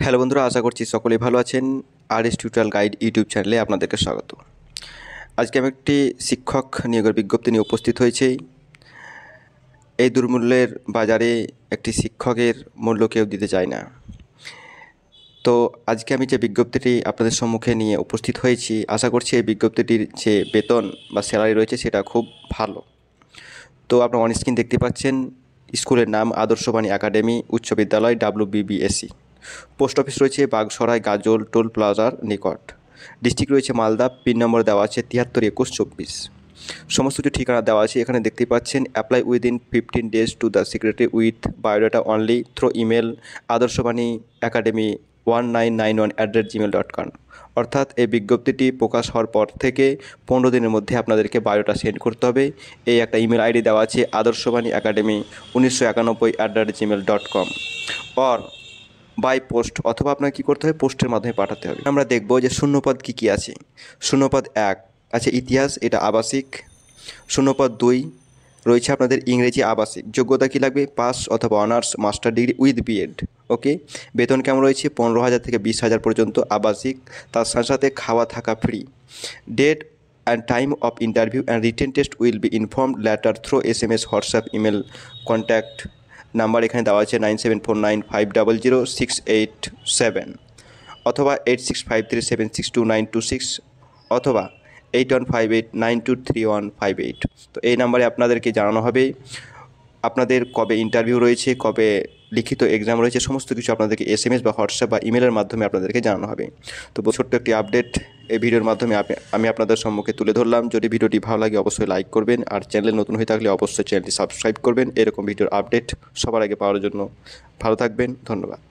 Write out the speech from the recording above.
Hello বন্ধুরা, আশা করছি সকলেই ভালো আছেন। আরএস টিউটোরিয়াল গাইড ইউটিউব চ্যানেলে আপনাদেরকে স্বাগত। আজকে আমি একটি শিক্ষক নিয়োগের বিজ্ঞপ্তি নিয়ে উপস্থিত হয়েছি। এই দুর্মূল্যের বাজারে একটি শিক্ষকের মূল্য কেউ দিতে চায় না। তো আজকে আমি যে বিজ্ঞপ্তিটি আপনাদের সম্মুখে নিয়ে উপস্থিত হয়েছি, আশা করছি এই বিজ্ঞপ্তিটির যে বেতন বা স্যালারি রয়েছে সেটা খুব ভালো। তো আপনারা অন স্ক্রিন দেখতে পাচ্ছেন, স্কুলের নাম আদর্শবাণী একাডেমি উচ্চ বিদ্যালয় WBBSE। পোস্ট অফিস রয়েছে বাগসরাই গাজল টোল প্লাজার নিকট। ডিস্ট্রিক্ট রয়েছে মালদা। পিন নম্বর দেওয়া আছে 732124। সমস্ত কিছু ঠিকানা দেওয়া আছে এখানে দেখতে পাচ্ছেন। Apply within 15 days to the secretary with biodata only through email Adarshbani academy 1991@gmail.com। অর্থাৎ এই বিজ্ঞপ্তিটি প্রকাশ হওয়ার পর থেকে 15 দিনের মধ্যে আপনাদেরকে বায়োডাটা সেন্ড করতে হবে। এই একটা ইমেল আইডি দেওয়া আছে Adarshbani academy 1991@gmail.com or by post, অথবা আপনাকে কী করতে হবে, পোস্টের মাধ্যমে পাঠাতে হবে। আমরা দেখব যে শূন্যপদ কী কী আছে। শূন্যপদ 1 আছে ইতিহাস, এটা আবাসিক। শূন্যপদ 2 রয়েছে আপনাদের ইংরেজি আবাসিক। যোগ্যতা কী লাগবে? পাস অথবা honours master degree with BEd. Okay. বেতন কেমন রয়েছে? 15,000 থেকে 20,000 পর্যন্ত আবাসিক, তার সাথে সাথে খাওয়া থাকা ফ্রি। Date and time of interview and written test will be informed later through SMS WhatsApp email. Contact number এখানে দেওয়া আছে 9749500687 অথবা 8653762926 অথবা 8158923158। তো এই নাম্বারে আপনাদেরকে জানানো হবে আপনাদের কবে ইন্টারভিউ রয়েছে, কবে লিখিত এক্সাম রয়েছে, সমস্ত কিছু আপনাদেরকে SMS বা হোয়াটসঅ্যাপ বা ইমেলের মাধ্যমে আপনাদেরকে জানানো হবে। তো ছোট্ট একটি আপডেট এই ভিডিওর মাধ্যমে আমি আপনাদের সম্মুখে তুলে ধরলাম। যদি ভিডিওটি ভালো লাগে অবশ্যই লাইক করবেন, আর চ্যানেলে নতুন হয়ে থাকলে অবশ্যই চ্যানেলটি সাবস্ক্রাইব করবেন এরকম ভিডিওর আপডেট সবার আগে পাওয়ার জন্য। ভালো থাকবেন, ধন্যবাদ।